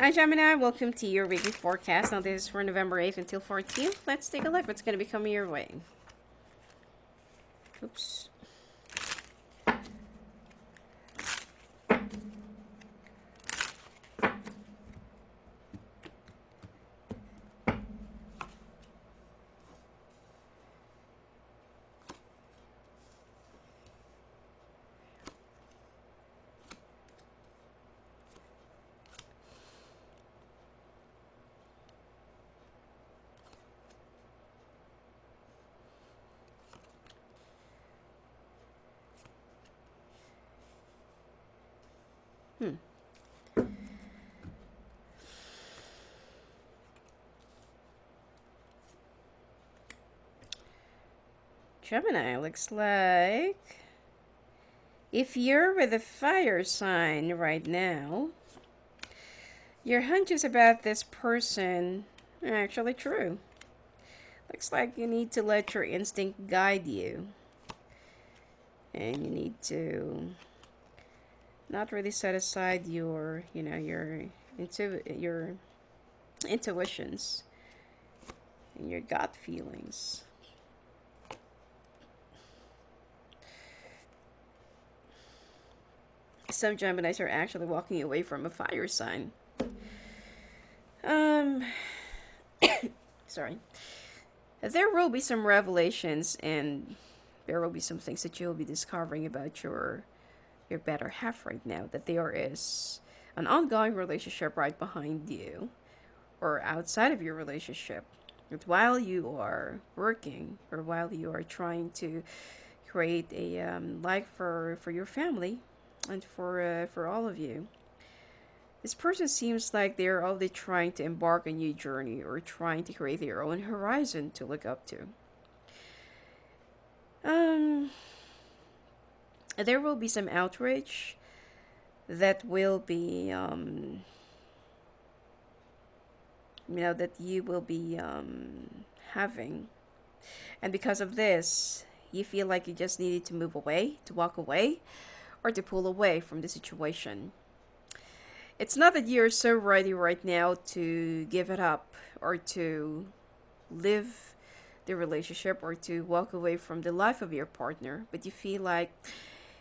Hi Gemini, welcome to your weekly forecast. Now this is for November 8th until 14th. Let's take a look what's going to be coming your way. Oops. Gemini, looks like if you're with a fire sign right now, your hunches about this person are actually true. Looks like you need to let your instinct guide you. And you need to not really set aside your intuitions and your gut feelings. Some Geminis are actually walking away from a fire sign. Sorry. There will be some revelations, and there will be some things that you'll be discovering about your better half right now. That there is an ongoing relationship right behind you, or outside of your relationship. That while you are working, or while you are trying to create a life for your family, and for all of you, this person seems like they're already trying to embark on a new journey or trying to create their own horizon to look up to. There will be some outrage that will be, that you will be having. And because of this, you feel like you just needed to move away, to walk away, or to pull away from the situation. It's not that you're so ready right now to give it up or to live the relationship or to walk away from the life of your partner, but you feel like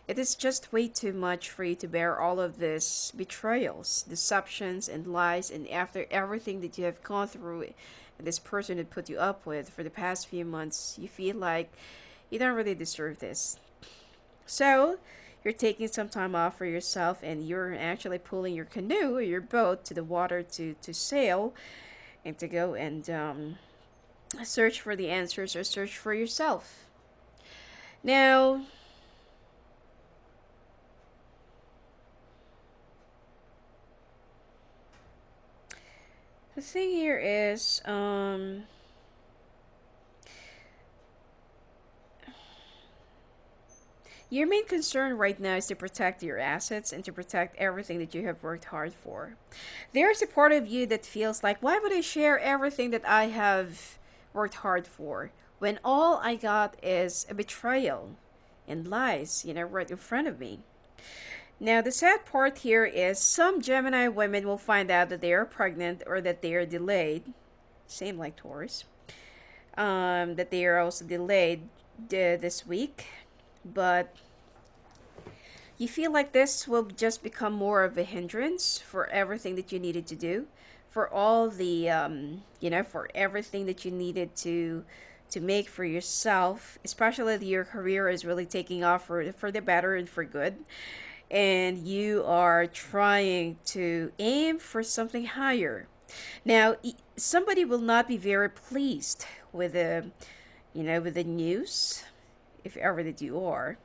it is just way too much for you to bear all of this betrayals, deceptions, and lies, and after everything that you have gone through and this person had put you up with for the past few months, you feel like you don't really deserve this. So, you're taking some time off for yourself and you're actually pulling your canoe or your boat to the water to sail and to go and search for the answers or search for yourself. Now, the thing here is, your main concern right now is to protect your assets and to protect everything that you have worked hard for. There's a part of you that feels like, why would I share everything that I have worked hard for when all I got is a betrayal and lies, right in front of me? Now, the sad part here is some Gemini women will find out that they are pregnant or that they are delayed, same like Taurus, that they are also delayed this week, but you feel like this will just become more of a hindrance for everything that you needed to do, for all the for everything that you needed to make for yourself, especially that your career is really taking off for the better and for good, and you are trying to aim for something higher. Now, somebody will not be very pleased with the news, if ever that you are,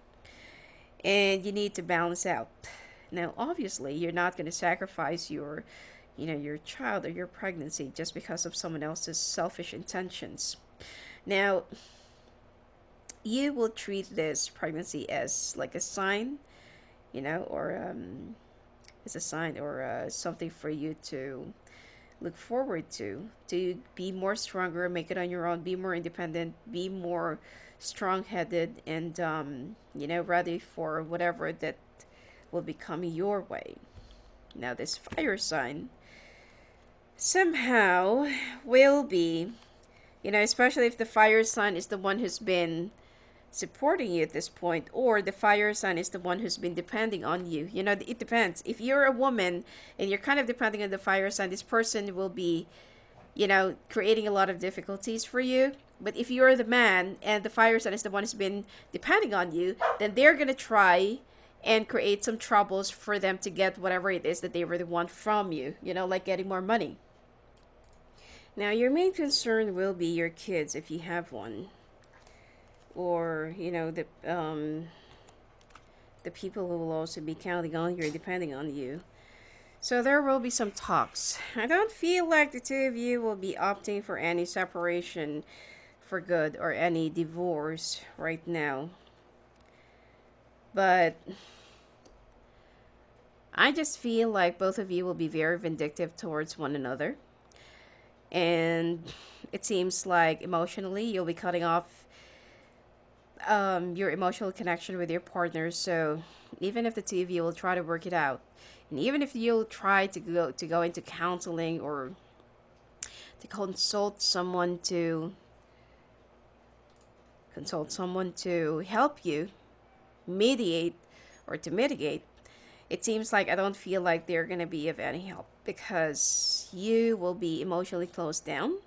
and you need to balance out. Now, obviously, you're not going to sacrifice your child or your pregnancy just because of someone else's selfish intentions. Now, you will treat this pregnancy as like a sign, or as a sign or something for you to look forward to be more stronger, make it on your own, be more independent, be more strong-headed, and ready for whatever that will become your way. Now, this fire sign somehow will be, especially if the fire sign is the one who's been supporting you at this point, or the fire sign is the one who's been depending on you. It depends. If you're a woman and you're kind of depending on the fire sign, this person will be, creating a lot of difficulties for you. But if you're the man and the fire sign is the one who's been depending on you, then they're going to try and create some troubles for them to get whatever it is that they really want from you, like getting more money. Now, your main concern will be your kids if you have one, or the people who will also be counting on you or depending on you. So there will be some talks. I don't feel like the two of you will be opting for any separation for good or any divorce right now. But I just feel like both of you will be very vindictive towards one another. And it seems like emotionally you'll be cutting off your emotional connection with your partner. So even if the two of you will try to work it out, and even if you'll try to go into counseling or to consult someone to help you mediate or to mitigate, it seems like I don't feel like they're going to be of any help, because you will be emotionally closed down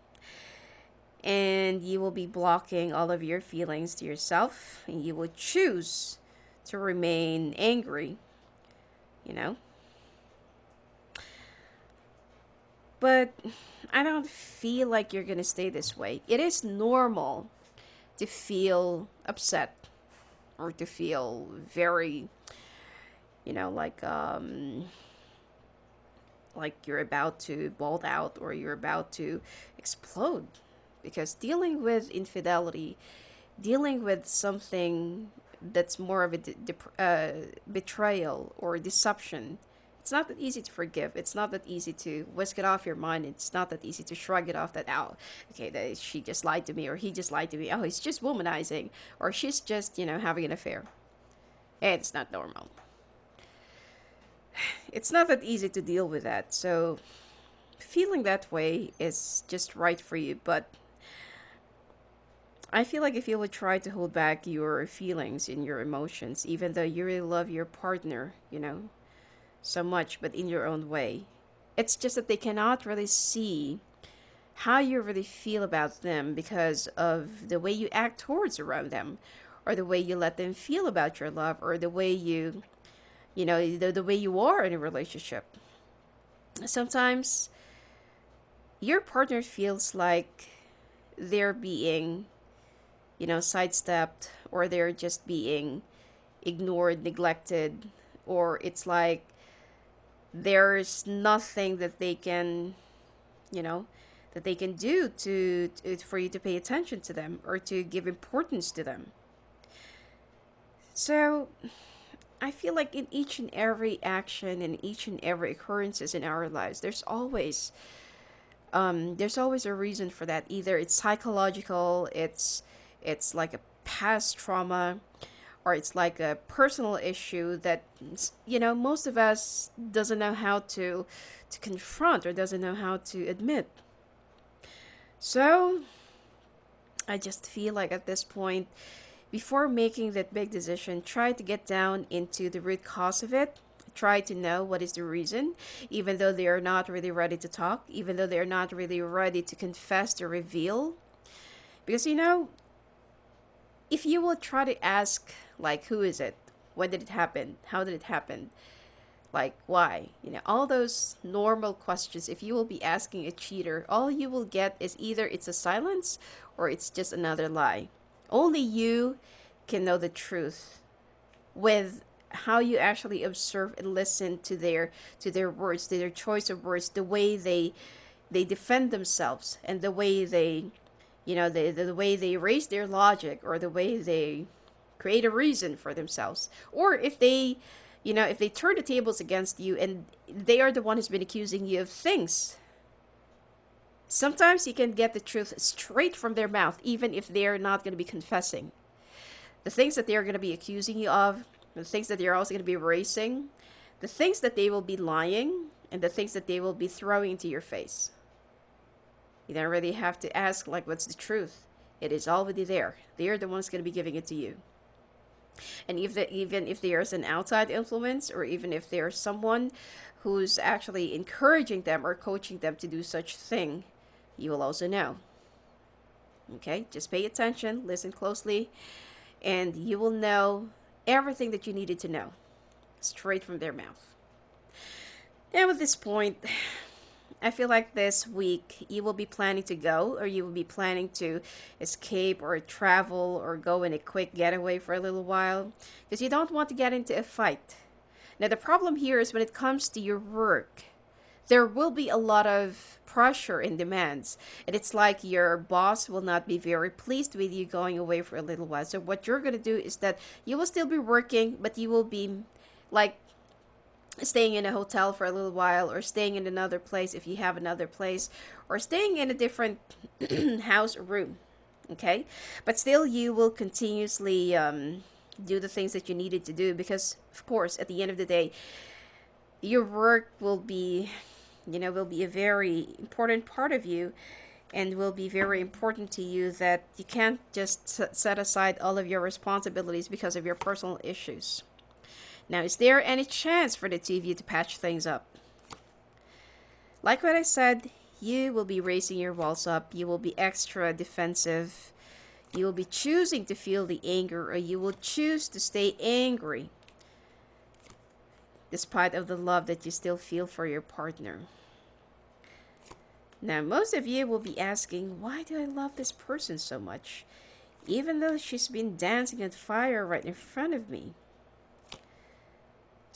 and you will be blocking all of your feelings to yourself, and you will choose to remain angry, you know. But I don't feel like you're going to stay this way. It is normal to feel upset or to feel very, like you're about to bolt out or you're about to explode, because dealing with infidelity, dealing with something that's more of a betrayal or deception, it's not that easy to forgive. It's not that easy to whisk it off your mind. It's not that easy to shrug it off that, oh, okay, she just lied to me, or he just lied to me. Oh, he's just womanizing, or she's just, having an affair. It's not normal. It's not that easy to deal with that. So feeling that way is just right for you. But I feel like if you would try to hold back your feelings and your emotions, even though you really love your partner, so much, but in your own way, it's just that they cannot really see how you really feel about them because of the way you act towards around them, or the way you let them feel about your love, or the way the way you are in a relationship. Sometimes your partner feels like they're being, sidestepped, or they're just being ignored, neglected, or it's like there's nothing that they can, do to for you to pay attention to them or to give importance to them. So I feel like in each and every action and each and every occurrences in our lives, there's always a reason for that. Either it's psychological, it's like a past trauma, or it's like a personal issue that most of us doesn't know how to confront, or doesn't know how to admit. So I just feel like at this point, before making that big decision, try to get down into the root cause of it. Try to know what is the reason, even though they are not really ready to talk, even though they are not really ready to confess, to reveal. Because if you will try to ask, like, who is it? When did it happen? How did it happen? Like, why? All those normal questions, if you will be asking a cheater, all you will get is either it's a silence or it's just another lie. Only you can know the truth with how you actually observe and listen to their words, to their choice of words, the way they defend themselves, and the way they the way they raise their logic, or the way they create a reason for themselves. Or if they turn the tables against you and they are the one who's been accusing you of things. Sometimes you can get the truth straight from their mouth, even if they're not going to be confessing. The things that they're going to be accusing you of, the things that they're also going to be erasing, the things that they will be lying, and the things that they will be throwing into your face. You don't really have to ask, like, what's the truth? It is already there. They're the ones going to be giving it to you. And even if there's an outside influence, or even if there's someone who's actually encouraging them or coaching them to do such thing, you will also know. Okay, just pay attention, listen closely, and you will know everything that you needed to know straight from their mouth. Now, at this point, I feel like this week you will be planning to go, or you will be planning to escape or travel or go in a quick getaway for a little while, because you don't want to get into a fight. Now, the problem here is when it comes to your work, there will be a lot of pressure and demands, and it's like your boss will not be very pleased with you going away for a little while. So what you're going to do is that you will still be working, but you will be like staying in a hotel for a little while, or staying in another place if you have another place, or staying in a different house or room. Okay, but still you will continuously do the things that you needed to do, because of course at the end of the day your work will be, will be a very important part of you, and will be very important to you, that you can't just set aside all of your responsibilities because of your personal issues. Now, is there any chance for the two of you to patch things up? Like what I said, you will be raising your walls up. You will be extra defensive. You will be choosing to feel the anger, or you will choose to stay angry despite of the love that you still feel for your partner. Now, most of you will be asking, why do I love this person so much, even though she's been dancing on fire right in front of me?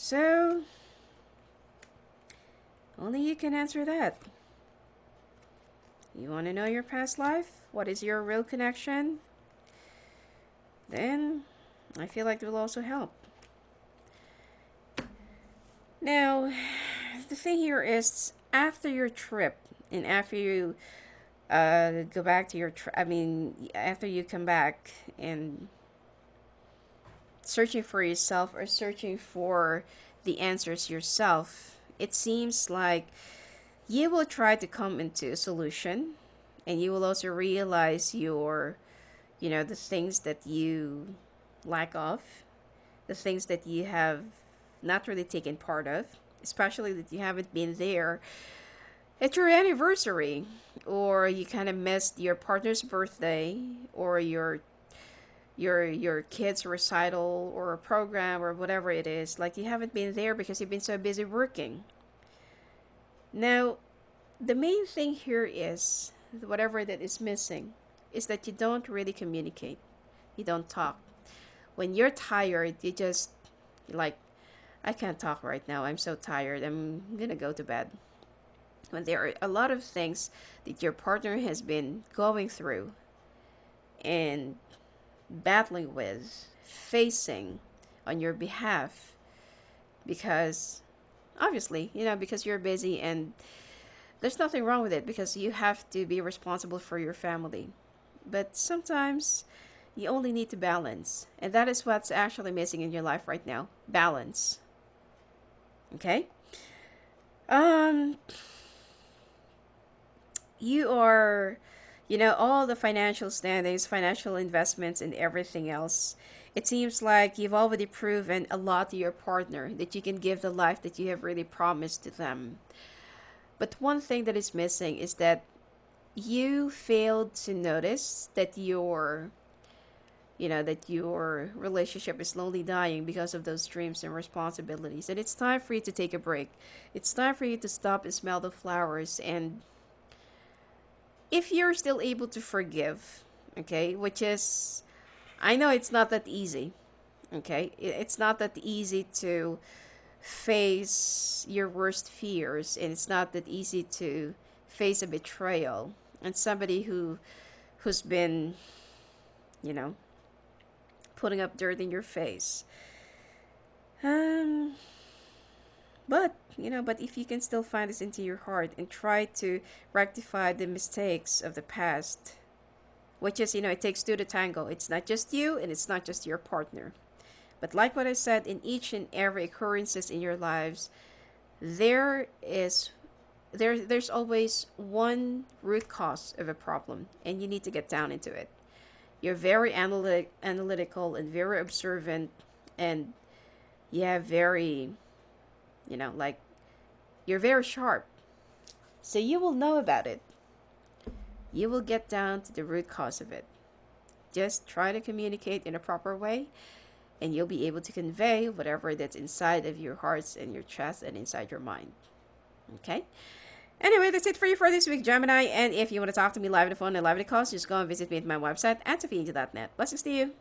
So, only you can answer that. You want to know your past life? What is your real connection? Then, I feel like it will also help. Now, the thing here is, after your trip, and after you go back to your after you come back and searching for yourself, or searching for the answers yourself, it seems like you will try to come into a solution, and you will also realize the things that you lack of, the things that you have not really taken part of, especially that you haven't been there at your anniversary, or you kind of missed your partner's birthday, or your kid's recital, or a program, or whatever it is. Like, you haven't been there because you've been so busy working. Now, the main thing here is, whatever that is missing, is that you don't really communicate. You don't talk. When you're tired, you just, like, I can't talk right now. I'm so tired. I'm gonna go to bed. When there are a lot of things that your partner has been going through and battling with, facing on your behalf, because obviously, because you're busy, and there's nothing wrong with it, because you have to be responsible for your family. But sometimes you only need to balance, and that is what's actually missing in your life right now. Balance. Okay? You are, all the financial standings, financial investments, and everything else. It seems like you've already proven a lot to your partner, that you can give the life that you have really promised to them. But one thing that is missing is that you failed to notice that your relationship is slowly dying because of those dreams and responsibilities. And it's time for you to take a break. It's time for you to stop and smell the flowers. And if you're still able to forgive, okay, which is, I know it's not that easy, okay? It's not that easy to face your worst fears, and it's not that easy to face a betrayal and somebody who's been, putting up dirt in your face. But if you can still find this into your heart and try to rectify the mistakes of the past, which is, it takes two to tango. It's not just you, and it's not just your partner. But like what I said, in each and every occurrences in your lives, there is there's always one root cause of a problem, and you need to get down into it. You're very analytical and very observant, and yeah, very, like, you're very sharp. So you will know about it. You will get down to the root cause of it. Just try to communicate in a proper way, and you'll be able to convey whatever that's inside of your hearts and your chest and inside your mind. Okay? Anyway, that's it for you for this week, Gemini. And if you want to talk to me live on the phone and live at the calls, just go and visit me at my website at sophiaangel.net. Blessings to you.